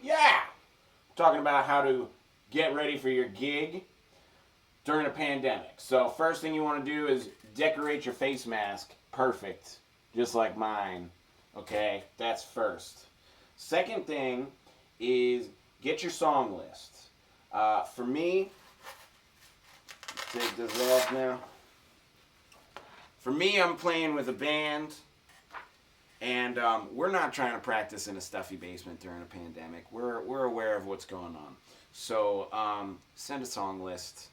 Yeah! Talking about how to get ready for your gig during a pandemic. So, first thing you want to do is decorate your face mask perfect, just like mine. Okay, that's first. Second thing is get your song list. For me, take this off now. For me, I'm playing with a band, and we're not trying to practice in a stuffy basement during a pandemic. We're aware of what's going on. So send a song list.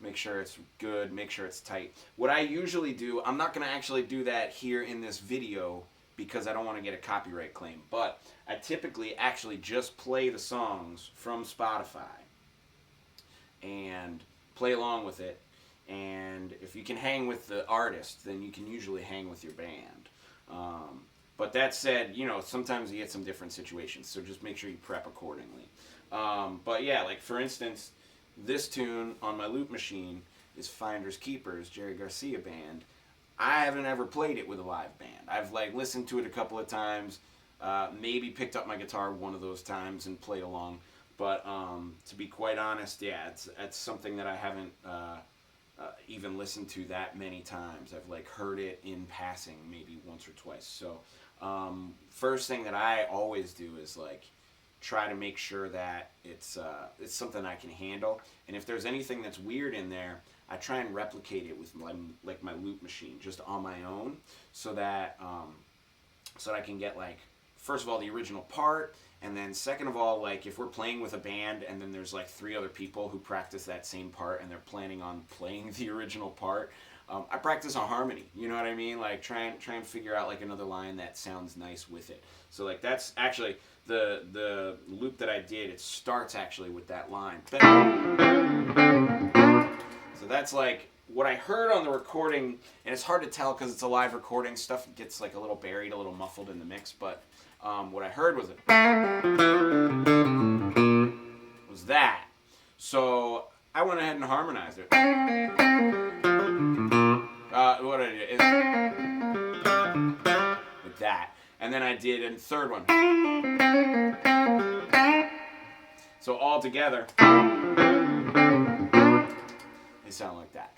Make sure it's good. Make sure it's tight. What I usually do, I'm not going to actually do that here in this video because I don't want to get a copyright claim. But I typically actually just play the songs from Spotify and play along with it. And if you can hang with the artist, then you can usually hang with your band. But that said, sometimes you get some different situations, so just make sure you prep accordingly. But yeah, like for instance, this tune on my loop machine is Finders Keepers, Jerry Garcia band. I haven't ever played it with a live band. I've listened to it a couple of times, maybe picked up my guitar one of those times and played along. But to be quite honest, yeah, it's something that I haven't even listened to that many times. I've heard it in passing maybe once or twice. So first thing that I always do is try to make sure that it's something I can handle. And if there's anything that's weird in there, I try and replicate it with my loop machine just on my own, so that I can get first of all the original part, and then second of all, if we're playing with a band and then there's 3 other people who practice that same part and they're planning on playing the original part, I practice on harmony. You know what I mean? Try and figure out another line that sounds nice with it. So that's actually the loop that I did. It starts actually with that line. So that's what I heard on the recording, and it's hard to tell because it's a live recording. Stuff gets a little buried, a little muffled in the mix, but what I heard was that. So I went ahead and harmonized it. What I did is with that, and then I did a third one. So all together, they sound like that.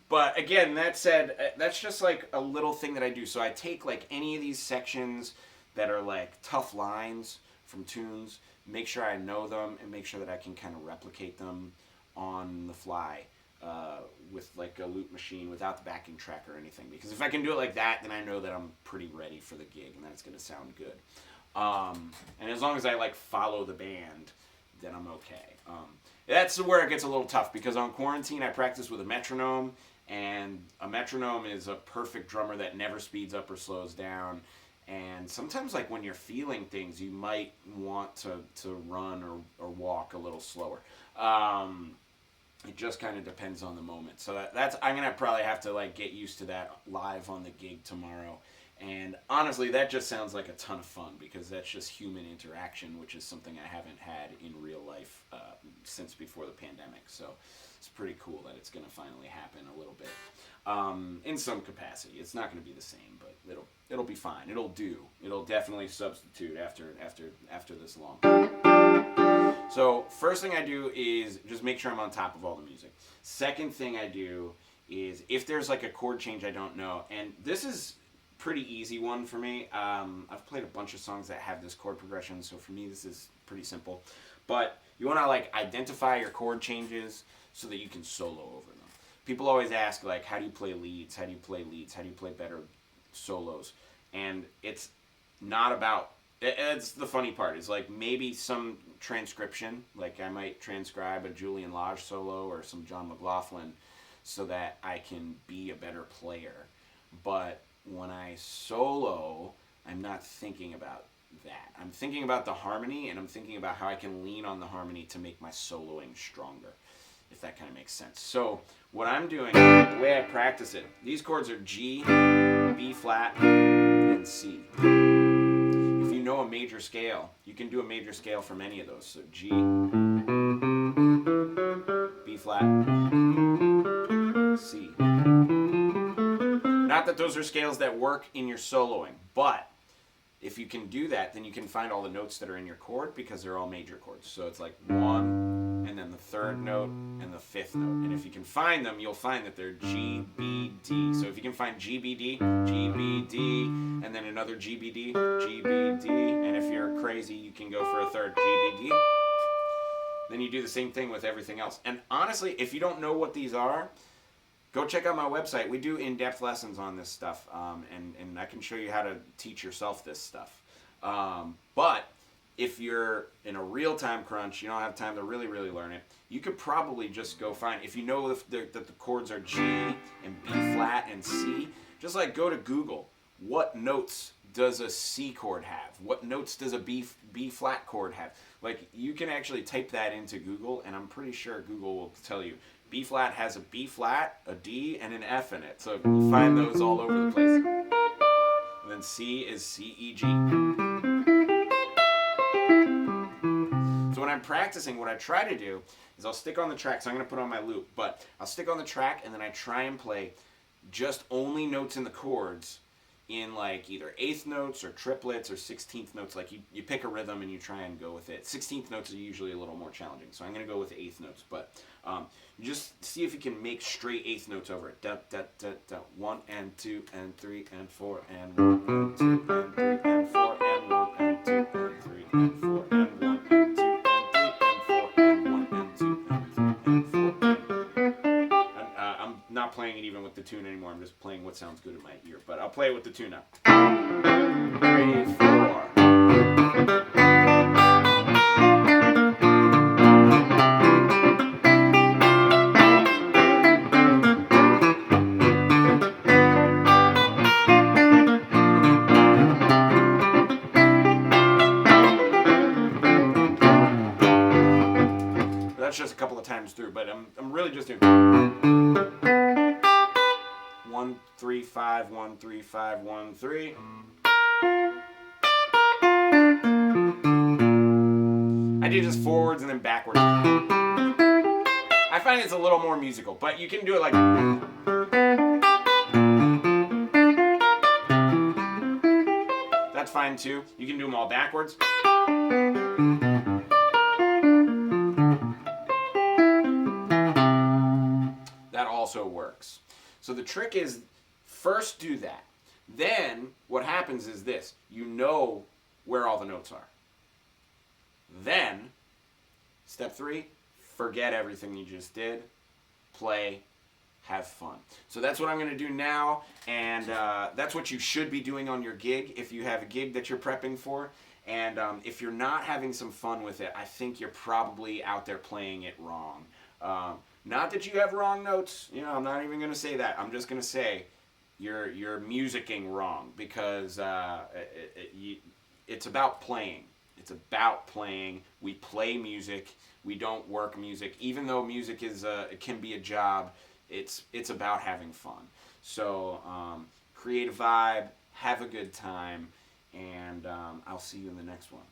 But again, that said, that's just a little thing that I do. So I take any of these sections that are tough lines from tunes, make sure I know them, and make sure that I can kind of replicate them on the fly with a loop machine without the backing track or anything. Because if I can do it like that, then I know that I'm pretty ready for the gig and that it's going to sound good. And as long as I follow the band, then I'm okay. That's where it gets a little tough, because on quarantine I practice with a metronome, and a metronome is a perfect drummer that never speeds up or slows down. And sometimes when you're feeling things, you might want to run or walk a little slower. It just kind of depends on the moment. So that's I'm gonna probably have to get used to that live on the gig tomorrow, And honestly, that just sounds like a ton of fun because that's just human interaction, which is something I haven't had in real life since before the pandemic. So it's pretty cool that it's going to finally happen a little bit in some capacity. It's not going to be the same, but it'll be fine. It'll do. It'll definitely substitute after this long. So first thing I do is just make sure I'm on top of all the music. Second thing I do is if there's like a chord change I don't know, and this is pretty easy one for me. I've played a bunch of songs that have this chord progression, so for me this is pretty simple. But you want to like identify your chord changes so that you can solo over them. People always ask like, how do you play leads? How do you play leads? How do you play better solos? And it's not about. It's the funny part is like maybe some transcription, like I might transcribe a Julian Lage solo or some John McLaughlin so that I can be a better player. But when I solo, I'm not thinking about that. I'm thinking about the harmony, and I'm thinking about how I can lean on the harmony to make my soloing stronger, if that kind of makes sense. So what I'm doing, the way I practice it, these chords are G, B flat, and C. If you know a major scale, you can do a major scale from any of those. So G, B flat, C. Not that those are scales that work in your soloing, but if you can do that, then you can find all the notes that are in your chord because they're all major chords. So it's like 1, and then the 3rd note, and the 5th note. And if you can find them, you'll find that they're G, B, D. So if you can find G, B, D, G, B, D, and then another G, B, D, G, B, D, and if you're crazy, you can go for a 3rd G, B, D. Then you do the same thing with everything else. And honestly, if you don't know what these are, go check out my website. We do in-depth lessons on this stuff, and I can show you how to teach yourself this stuff. But if you're in a real-time crunch, you don't have time to really, really learn it, you could probably just go find, if you know that the chords are G and B flat and C, just like go to Google. What notes does a C chord have? What notes does a B flat chord have? Like, you can actually type that into Google, and I'm pretty sure Google will tell you. B flat has a B flat, a D, and an F in it. So you find those all over the place. And then C is C, E, G. So when I'm practicing, what I try to do is I'll stick on the track. So I'm going to put on my loop. But I'll stick on the track, and then I try and play just only notes in the chords in like either 8th notes or triplets or 16th notes. Like you pick a rhythm and you try and go with it. 16th notes are usually a little more challenging. So I'm going to go with 8th notes. But just see if you can make straight 8th notes over it. Da, da, da, da. 1 and 2 and 3 and 4 and 1 and 2 and 3 and 4 and 1 and 2 and 3 and 4 and 1 and 2 and 3 and 4 and 1 and 2 and 3 and 4. And, I'm not playing it even with the tune anymore. I'm just playing what sounds good in my ear. But I'll play it with the tune now. 3, 4. That's just a couple of times through, but I'm really just doing 1, 3, 5, 1, 3, 5, 1, 3. I do just forwards and then backwards. I find it's a little more musical, but you can do it like. That's fine too. You can do them all backwards. That also works. So the trick is first do that. Then what happens is this. You know where all the notes are. Then, step 3, forget everything you just did. Play, have fun. So that's what I'm going to do now, and that's what you should be doing on your gig if you have a gig that you're prepping for. And if you're not having some fun with it, I think you're probably out there playing it wrong. Not that you have wrong notes. You know, I'm not even going to say that. I'm just going to say you're musicking wrong because it's about playing. It's about playing. We play music. We don't work music. Even though music is it can be a job, it's about having fun. So create a vibe, Have a good time, and I'll see you in the next one.